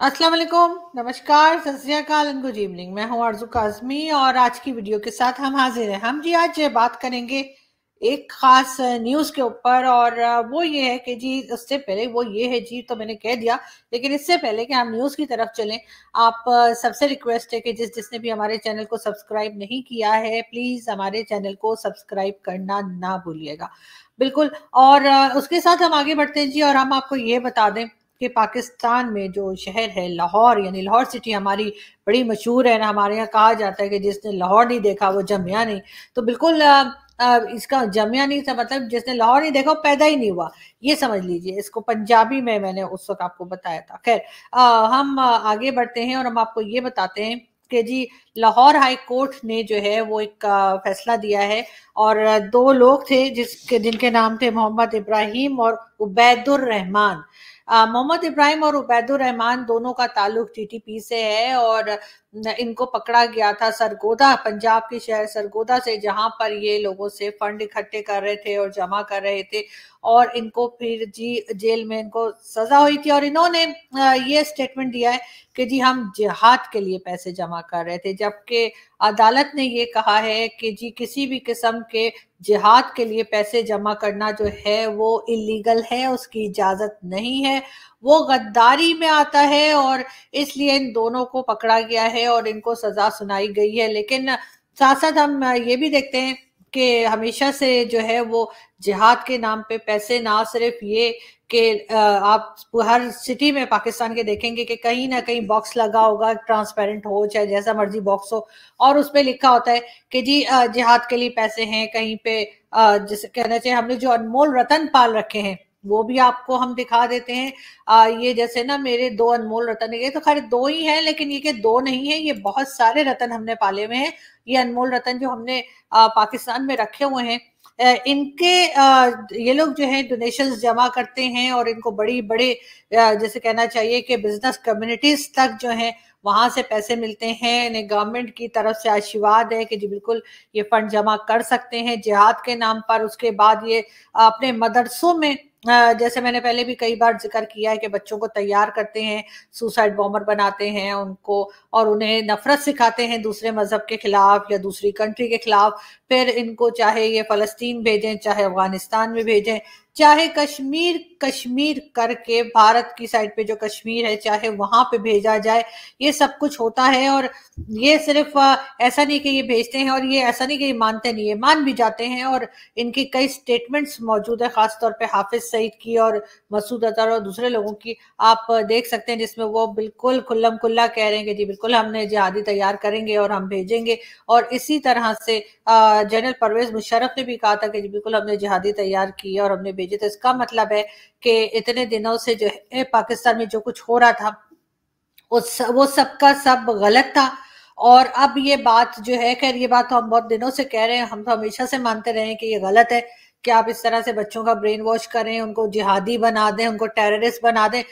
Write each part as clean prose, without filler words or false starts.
अस्सलाम वालेकुम, नमस्कार, सत श्री अकाल एंड गुड इवनिंग। मैं हूं आरज़ू काज़मी और आज की वीडियो के साथ हम हाजिर हैं। हम जी आज बात करेंगे एक खास न्यूज़ के ऊपर और वो ये है कि जी उससे पहले वो ये है जी तो मैंने कह दिया, लेकिन इससे पहले कि हम न्यूज़ की तरफ चलें, आप सबसे रिक्वेस्ट है कि जिसने भी हमारे चैनल को सब्सक्राइब नहीं किया है, प्लीज़ हमारे चैनल को सब्सक्राइब करना ना भूलिएगा। बिल्कुल। और उसके साथ हम आगे बढ़ते हैं जी और हम आपको ये बता दें कि पाकिस्तान में जो शहर है लाहौर, यानी लाहौर सिटी हमारी बड़ी मशहूर है ना। हमारे यहाँ कहा जाता है कि जिसने लाहौर नहीं देखा वो जमिया नहीं। तो बिल्कुल इसका जमिया नहीं था, मतलब जिसने लाहौर नहीं देखा वो पैदा ही नहीं हुआ, ये समझ लीजिए। इसको पंजाबी में मैंने उस वक्त आपको बताया था। खैर, हम आगे बढ़ते हैं और हम आपको ये बताते हैं कि जी लाहौर हाई कोर्ट ने जो है वो एक फैसला दिया है। और दो लोग थे जिनके नाम थे मोहम्मद इब्राहिम और उबैदुर रहमान। मोहम्मद इब्राहिम और उबैदुर रहमान दोनों का ताल्लुक टीटीपी से है और इनको पकड़ा गया था सरगोदा, पंजाब के शहर सरगोदा से, जहां पर ये लोगों से फंड इकट्ठे कर रहे थे और जमा कर रहे थे। और इनको फिर जी जेल में इनको सजा हुई थी और इन्होंने ये स्टेटमेंट दिया है कि जी हम जिहाद के लिए पैसे जमा कर रहे थे, जबकि अदालत ने ये कहा है कि जी किसी भी किस्म के जिहाद के लिए पैसे जमा करना जो है वो इलीगल है, उसकी इजाजत नहीं है, वो गद्दारी में आता है और इसलिए इन दोनों को पकड़ा गया है और इनको सजा सुनाई गई है। लेकिन साथ साथ हम ये भी देखते हैं कि हमेशा से जो है वो जिहाद के नाम पे पैसे, ना सिर्फ ये कि आप हर सिटी में पाकिस्तान के देखेंगे कि कहीं ना कहीं बॉक्स लगा होगा, ट्रांसपेरेंट हो चाहे जैसा मर्जी बॉक्स हो, और उस पे लिखा होता है कि जी जिहाद के लिए पैसे हैं। कहीं पे जैसे कहना चाहिए हमने जो अनमोल रतन पाल रखे हैं वो भी आपको हम दिखा देते हैं। ये जैसे ना मेरे दो अनमोल रतन, ये तो खैर दो ही हैं, लेकिन ये के दो नहीं है, ये बहुत सारे रतन हमने पाले हुए हैं। ये अनमोल रतन जो हमने पाकिस्तान में रखे हुए हैं, इनके ये लोग जो है डोनेशंस जमा करते हैं और इनको बड़ी बड़े जैसे कहना चाहिए कि बिजनेस कम्युनिटीज तक जो है वहां से पैसे मिलते हैं। इन्हें गवर्नमेंट की तरफ से आशीर्वाद है कि जी बिल्कुल ये फंड जमा कर सकते हैं जिहाद के नाम पर। उसके बाद ये अपने मदरसों में जैसे मैंने पहले भी कई बार जिक्र किया है कि बच्चों को तैयार करते हैं, सुसाइड बॉम्बर बनाते हैं उनको, और उन्हें नफरत सिखाते हैं दूसरे मजहब के खिलाफ या दूसरी कंट्री के खिलाफ। फिर इनको चाहे ये फलस्तीन भेजें, चाहे अफगानिस्तान में भेजें, चाहे कश्मीर कश्मीर करके भारत की साइड पे जो कश्मीर है चाहे वहां पे भेजा जाए, ये सब कुछ होता है। और ये सिर्फ ऐसा नहीं कि ये भेजते हैं और ये ऐसा नहीं कि ये मानते नहीं, ये मान भी जाते हैं। और इनकी कई स्टेटमेंट्स मौजूद है, खासतौर पे हाफिज सईद की और मसूद अजहर और दूसरे लोगों की आप देख सकते हैं, जिसमें वो बिल्कुल खुल्लम खुल्ला कह रहे हैं कि जी बिल्कुल हमने जिहादी तैयार करेंगे और हम भेजेंगे। और इसी तरह से जनरल परवेज मुशर्रफ ने भी कहा था कि जी बिल्कुल हमने जिहादी तैयार किए और हमने भेजे। तो इसका मतलब है कि इतने दिनों से जो है पाकिस्तान में जो कुछ हो रहा था वो सबका सब गलत था। और अब ये बात जो है, खैर ये बात तो हम बहुत दिनों से कह रहे हैं, हम तो हमेशा से मानते रहे हैं कि ये गलत है कि आप इस तरह से बच्चों का ब्रेन वॉश करें, उनको जिहादी बना दें, उनको टेररिस्ट बना दें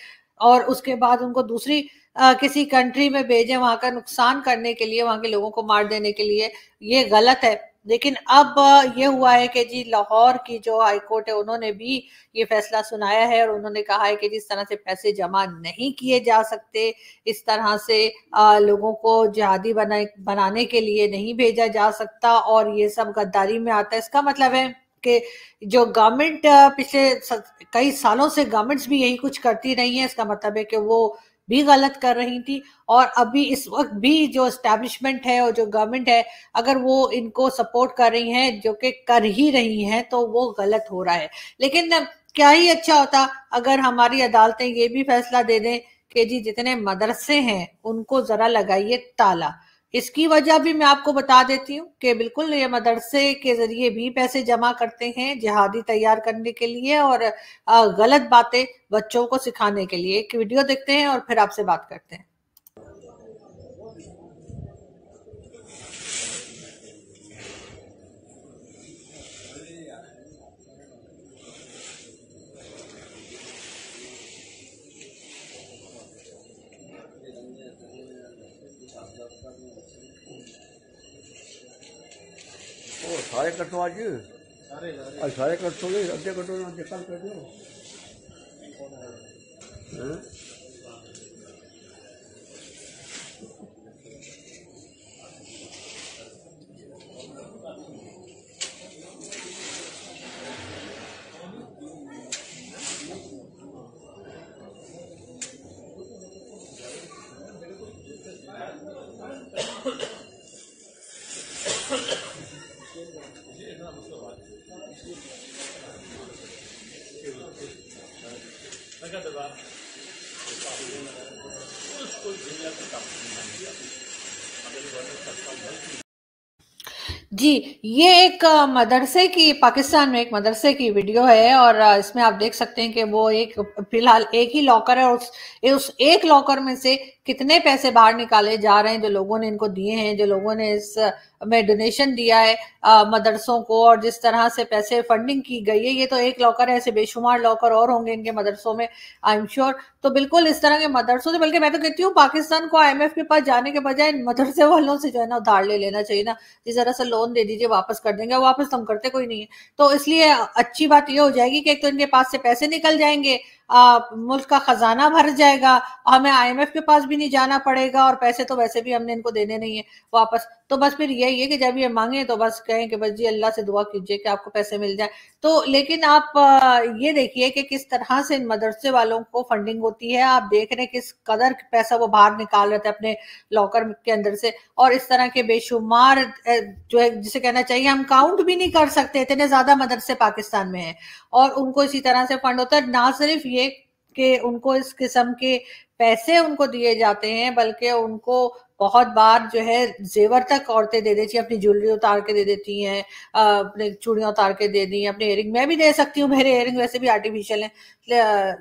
और उसके बाद उनको दूसरी किसी कंट्री में भेजें वहां का नुकसान करने के लिए, वहां के लोगों को मार देने के लिए। ये गलत है। लेकिन अब ये हुआ है कि जी लाहौर की जो हाई कोर्ट है उन्होंने भी ये फैसला सुनाया है और उन्होंने कहा है कि जिस तरह से पैसे जमा नहीं किए जा सकते, इस तरह से लोगों को जिहादी बनाने के लिए नहीं भेजा जा सकता और ये सब गद्दारी में आता है। इसका मतलब है कि जो गवर्नमेंट पिछले कई सालों से गवर्नमेंट्स भी यही कुछ करती रही है, इसका मतलब है कि वो भी गलत कर रही थी। और अभी इस वक्त भी जो एस्टैब्लिशमेंट है और जो गवर्नमेंट है, अगर वो इनको सपोर्ट कर रही हैं, जो कि कर ही रही हैं, तो वो गलत हो रहा है। लेकिन क्या ही अच्छा होता अगर हमारी अदालतें ये भी फैसला दे दें कि जी जितने मदरसे हैं उनको जरा लगाइए ताला। इसकी वजह भी मैं आपको बता देती हूँ कि बिल्कुल ये मदरसे के जरिए भी पैसे जमा करते हैं जिहादी तैयार करने के लिए और गलत बातें बच्चों को सिखाने के लिए। एक वीडियो देखते हैं और फिर आपसे बात करते हैं। ओ सारे कटो आज सारे कटोगे अद्धे कटो ना कल कर दो। जी, ये एक मदरसे की पाकिस्तान में एक मदरसे की वीडियो है और इसमें आप देख सकते हैं कि वो एक फिलहाल एक ही लॉकर है और उस एक लॉकर में से कितने पैसे बाहर निकाले जा रहे हैं जो लोगों ने इनको दिए हैं, जो लोगों ने इस में डोनेशन दिया है मदरसों को, और जिस तरह से पैसे फंडिंग की गई है। ये तो एक लॉकर है, ऐसे बेशुमार लॉकर और होंगे इनके मदरसों में, आई एम श्योर। तो बिल्कुल इस तरह के मदरसों से, बल्कि मैं तो कहती हूँ पाकिस्तान को IMF के पास जाने के बजाय मदरसे वालों से जो है ना उधार ले लेना चाहिए ना, जरा सा लोन दे दीजिए, वापस कर देंगे। वापस तो हम करते कोई नहीं है, तो इसलिए अच्छी बात ये हो जाएगी कि एक तो इनके पास से पैसे निकल जाएंगे, मुल्क का खजाना भर जाएगा, हमें IMF के पास भी नहीं जाना पड़ेगा, और पैसे तो वैसे भी हमने इनको देने नहीं है वापस। तो बस फिर यही है कि जब ये मांगे तो बस कहें कि बस जी अल्लाह से दुआ कीजिए कि आपको पैसे मिल जाए। तो लेकिन आप ये देखिए कि किस तरह से इन मदरसे वालों को फंडिंग होती है। आप देख रहे हैं किस कदर पैसा वो बाहर निकाल रहे थे अपने लॉकर के अंदर से, और इस तरह के बेशुमार जो है जिसे कहना चाहिए हम काउंट भी नहीं कर सकते, इतने ज्यादा मदरसे पाकिस्तान में हैं और उनको इसी तरह से फंड होता है। ना सिर्फ ये कि उनको इस किस्म के पैसे उनको दिए जाते हैं, बल्कि उनको बहुत बार जो है जेवर तक औरतें दे देती हैं, अपनी ज्वेलरी उतार के दे देती हैं, अपने चूड़ियां उतार के दे दी, अपने इयरिंग मैं भी दे सकती हूँ, मेरे इयरिंग वैसे भी आर्टिफिशियल हैं,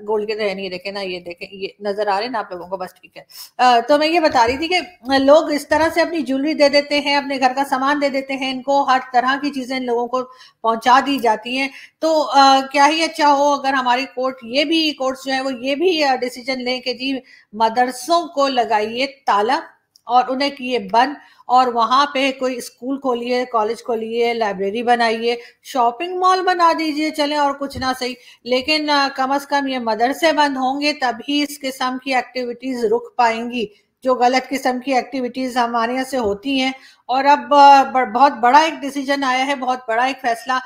गोल्ड के तो है नहीं। देखे ना, ये देखें, ये नजर आ रहे हैं ना आप लोगों को, बस ठीक है। तो मैं ये बता रही थी कि लोग इस तरह से अपनी ज्वेलरी दे देते हैं, अपने घर का सामान दे देते हैं, इनको हर तरह की चीजें इन लोगों को पहुंचा दी जाती हैं। तो क्या ही अच्छा हो अगर हमारी कोर्ट्स जो है वो ये भी डिसीजन लें कि जी मदरसों को लगाइए ताला और उन्हें किए बंद, और वहां पे कोई स्कूल खोलिए, कॉलेज खोलिए, लाइब्रेरी बनाइए, शॉपिंग मॉल बना दीजिए, चले और कुछ ना सही, लेकिन कम से कम ये मदरसे बंद होंगे तभी इस किस्म की एक्टिविटीज रुक पाएंगी, जो गलत किस्म की एक्टिविटीज हमारे यहाँ से होती हैं। और अब बहुत बड़ा एक डिसीजन आया है, बहुत बड़ा एक फैसला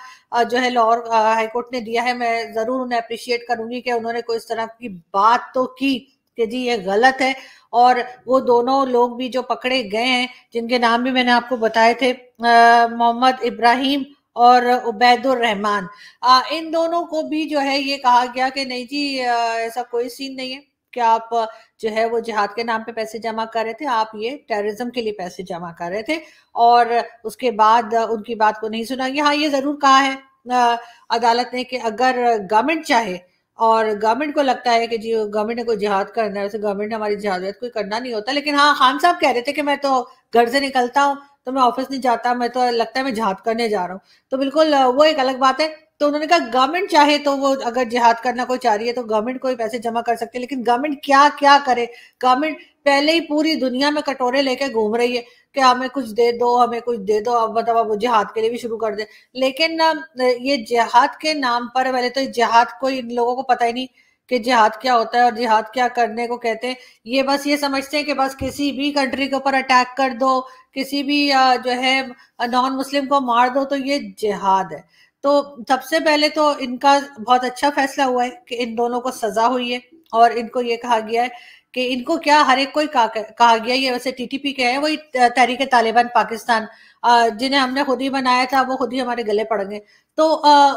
जो है लाहौर हाई कोर्ट ने दिया है। मैं जरूर उन्हें अप्रिशिएट करूंगी कि उन्होंने कोई इस तरह की बात तो की कि जी ये गलत है, और वो दोनों लोग भी जो पकड़े गए हैं, जिनके नाम भी मैंने आपको बताए थे, मोहम्मद इब्राहिम और उबैदुर रहमान, इन दोनों को भी जो है ये कहा गया कि नहीं जी ऐसा कोई सीन नहीं है कि आप जो है वो जिहाद के नाम पे पैसे जमा कर रहे थे, आप ये टेररिज्म के लिए पैसे जमा कर रहे थे। और उसके बाद उनकी बात को नहीं सुना गया। हाँ, ये जरूर कहा है अदालत ने कि अगर गवर्नमेंट चाहे और गवर्नमेंट को लगता है कि जी गवर्नमेंट ने कोई जिहाद करना है, वैसे गवर्नमेंट ने हमारी जिहाद कोई करना नहीं होता, लेकिन हाँ खान साहब कह रहे थे कि मैं तो घर से निकलता हूँ तो मैं ऑफिस नहीं जाता, मैं तो लगता है मैं जिहाद करने जा रहा हूँ, तो बिल्कुल वो एक अलग बात है। तो उन्होंने कहा गवर्नमेंट चाहे तो वो अगर जिहाद करना कोई चाह रही है तो गवर्नमेंट कोई पैसे जमा कर सकते हैं, लेकिन गवर्नमेंट क्या क्या करे। गवर्नमेंट पहले ही पूरी दुनिया में कटोरे लेके घूम रही है कि हमें कुछ दे दो, हमें कुछ दे दो, अब मतलब अब जिहाद के लिए भी शुरू कर दे। लेकिन ये जिहाद के नाम पर, पहले तो जिहाद को इन लोगों को पता ही नहीं कि जिहाद क्या होता है और जिहाद क्या करने को कहते हैं। ये बस ये समझते हैं कि बस किसी भी कंट्री के ऊपर अटैक कर दो, किसी भी जो है नॉन मुस्लिम को मार दो, तो ये जिहाद है। तो सबसे पहले तो इनका बहुत अच्छा फैसला हुआ है कि इन दोनों को सजा हुई है, और इनको ये कहा गया है कि इनको क्या हर एक को ही कहा गया, ये वैसे TTP के हैं, वही तहरीक तालिबान पाकिस्तान, जिन्हें हमने खुद ही बनाया था, वो खुद ही हमारे गले पड़ गए। तो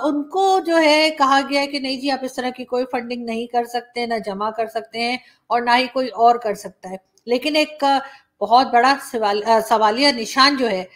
उनको जो है कहा गया है कि नहीं जी आप इस तरह की कोई फंडिंग नहीं कर सकते, ना जमा कर सकते हैं, और ना ही कोई और कर सकता है। लेकिन एक बहुत बड़ा सवालिया निशान जो है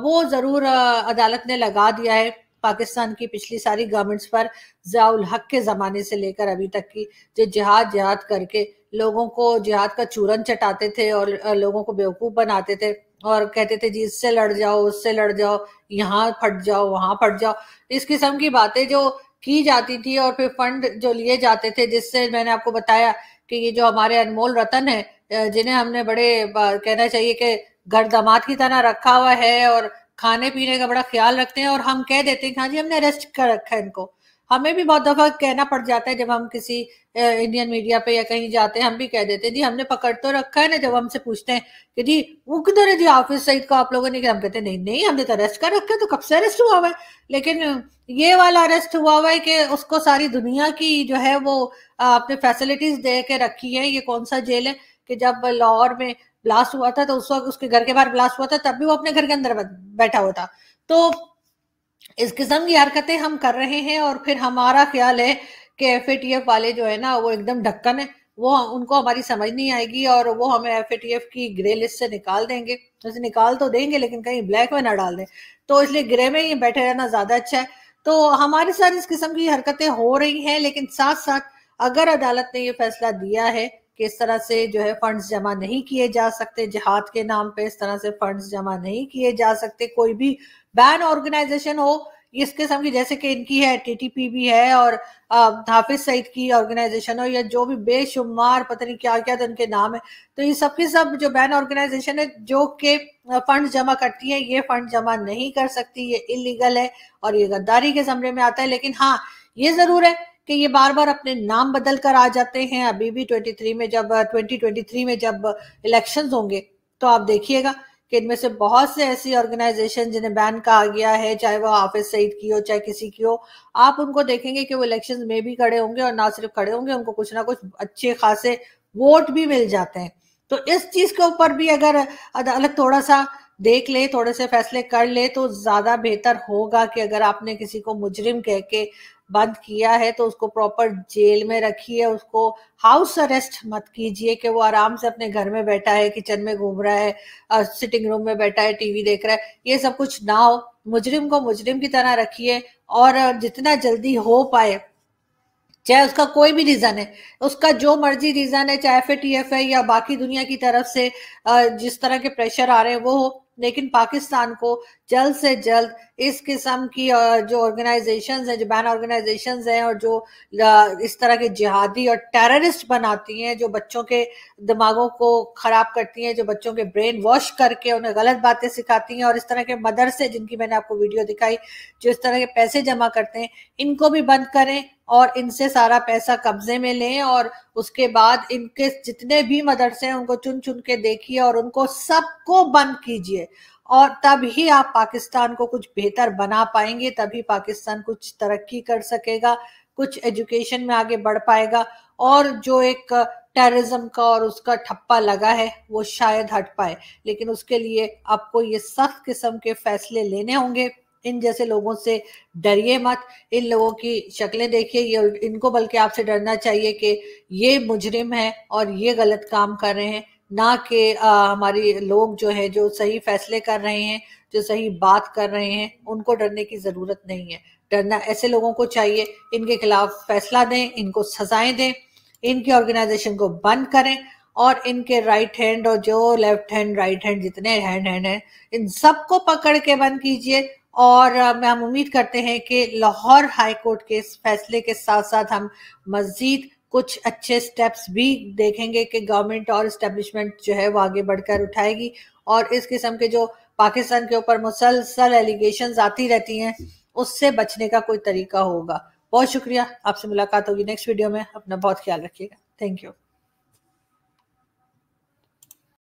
वो जरूर अदालत ने लगा दिया है पाकिस्तान की पिछली सारी गवर्नमेंट्स पर, ज़ियाउल हक के जमाने से लेकर अभी तक की, जो जिहाद करके लोगों को जिहाद का चूरन चटाते थे और लोगों को बेवकूफ बनाते थे और कहते थे जी इससे लड़ जाओ, उससे लड़ जाओ, यहाँ फट जाओ, वहां फट जाओ, इस किस्म की बातें जो की जाती थी, और फिर फंड जो लिए जाते थे, जिससे मैंने आपको बताया कि ये जो हमारे अनमोल रतन है, जिन्हें हमने बड़े कहना चाहिए कि घर दामाद की तरह रखा हुआ है और खाने पीने का बड़ा ख्याल रखते हैं, और हम कह देते हैं कि हाँ जी हमने अरेस्ट कर रखा है इनको। हमें भी बहुत दफा कहना पड़ जाता है जब हम किसी इंडियन मीडिया पे या कहीं जाते हैं, हम भी कह देते हैं जी हमने पकड़ तो रखा है ना। जब हमसे पूछते हैं कि जी वो किधर है जी हाफिज सईद को आप लोगों ने, हम कहते हैं नहीं नहीं हमने तो अरेस्ट कर रखा है, तो कब से अरेस्ट हुआ हुआ है। लेकिन ये वाला अरेस्ट हुआ हुआ है कि उसको सारी दुनिया की जो है वो अपने फैसिलिटीज दे के रखी है। ये कौन सा जेल है कि जब लाहौर में ब्लास्ट हुआ था तो उस वक्त उसके घर के बाहर ब्लास्ट हुआ था, तब भी वो अपने घर के अंदर बैठा हुआ था। तो इस किस्म की हरकतें हम कर रहे हैं, और फिर हमारा ख्याल है कि FATF वाले जो है ना वो एकदम ढक्कन है, वो उनको हमारी समझ नहीं आएगी और वो हमें FATF की ग्रे लिस्ट से निकाल देंगे। वैसे निकाल तो देंगे लेकिन कहीं ब्लैक में ना डाल दें, तो इसलिए ग्रे में ही बैठे रहना ज्यादा अच्छा है। तो हमारे साथ इस किस्म की हरकतें हो रही हैं, लेकिन साथ साथ अगर अदालत ने ये फैसला दिया है कि इस तरह से जो है फंड्स जमा नहीं किए जा सकते, जिहाद के नाम पे इस तरह से फंड्स जमा नहीं किए जा सकते, कोई भी बैन ऑर्गेनाइजेशन हो इस किस्म की, जैसे कि इनकी है TTP भी है और हाफिज सईद की ऑर्गेनाइजेशन हो या जो भी बेशुमार पता नहीं क्या क्या तो इनके नाम है, तो ये सबके सब जो बैन ऑर्गेनाइजेशन है जो कि फंड जमा करती है, ये फंड जमा नहीं कर सकती, ये इलीगल है और ये गद्दारी के जमरे में आता है। लेकिन हाँ, ये जरूर है कि ये बार बार अपने नाम बदल कर आ जाते हैं। अभी भी 2023 में जब इलेक्शंस होंगे तो आप देखिएगा कि इनमें से बहुत से ऐसी ऑर्गेनाइजेशन जिन्हें बैन कहा गया है, चाहे वो हाफिज सईद की हो चाहे किसी की हो, आप उनको देखेंगे कि वो इलेक्शंस में भी खड़े होंगे और ना सिर्फ खड़े होंगे, उनको कुछ ना कुछ अच्छे खासे वोट भी मिल जाते हैं। तो इस चीज के ऊपर भी अगर अदालत थोड़ा सा देख ले, थोड़े से फैसले कर ले तो ज्यादा बेहतर होगा कि अगर आपने किसी को मुजरिम कह के बंद किया है तो उसको प्रॉपर जेल में रखिए, उसको हाउस अरेस्ट मत कीजिए कि वो आराम से अपने घर में बैठा है, किचन में घूम रहा है, सिटिंग रूम में बैठा है, टीवी देख रहा है, ये सब कुछ ना हो। मुजरिम को मुजरिम की तरह रखिए और जितना जल्दी हो पाए, चाहे उसका कोई भी रीजन है, उसका जो मर्जी रीजन है, चाहे FATF है या बाकी दुनिया की तरफ से जिस तरह के प्रेशर आ रहे हैं वो हो, लेकिन पाकिस्तान को जल्द से जल्द इस किस्म की जो ऑर्गेनाइजेशंस हैं, जो बैन ऑर्गेनाइजेशंस हैं और जो इस तरह के जिहादी और टेररिस्ट बनाती हैं, जो बच्चों के दिमागों को खराब करती हैं, जो बच्चों के ब्रेन वॉश करके उन्हें गलत बातें सिखाती हैं, और इस तरह के मदरसे जिनकी मैंने आपको वीडियो दिखाई जो इस तरह के पैसे जमा करते हैं, इनको भी बंद करें और इनसे सारा पैसा कब्जे में लें और उसके बाद इनके जितने भी मदरसे हैं उनको चुन चुन के देखिए और उनको सबको बंद कीजिए, और तभी आप पाकिस्तान को कुछ बेहतर बना पाएंगे, तभी पाकिस्तान कुछ तरक्की कर सकेगा, कुछ एजुकेशन में आगे बढ़ पाएगा और जो एक टेररिज्म का और उसका ठप्पा लगा है वो शायद हट पाए। लेकिन उसके लिए आपको ये सख्त किस्म के फैसले लेने होंगे। इन जैसे लोगों से डरिए मत, इन लोगों की शक्लें देखिए, ये इनको बल्कि आपसे डरना चाहिए कि ये मुजरिम है और ये गलत काम कर रहे हैं, ना कि हमारी लोग जो है जो सही फैसले कर रहे हैं, जो सही बात कर रहे हैं, उनको डरने की जरूरत नहीं है। डरना ऐसे लोगों को चाहिए, इनके खिलाफ फैसला दें, इनको सजाएं दें, इनकी ऑर्गेनाइजेशन को बंद करें और इनके राइट हैंड और जो लेफ्ट हैंड राइट हैंड जितने हैंड हैं इन सबको पकड़ के बंद कीजिए। और हम उम्मीद करते हैं कि लाहौर हाई कोर्ट के इस फैसले के साथ साथ हम मजीद कुछ अच्छे स्टेप्स भी देखेंगे कि गवर्नमेंट और इस्टेब्लिशमेंट जो है वो आगे बढ़कर उठाएगी और इस किस्म के जो पाकिस्तान के ऊपर मुसलसल एलिगेशंस आती रहती हैं उससे बचने का कोई तरीका होगा। बहुत शुक्रिया, आपसे मुलाकात होगी नेक्स्ट वीडियो में। अपना बहुत ख्याल रखिएगा। Thank you.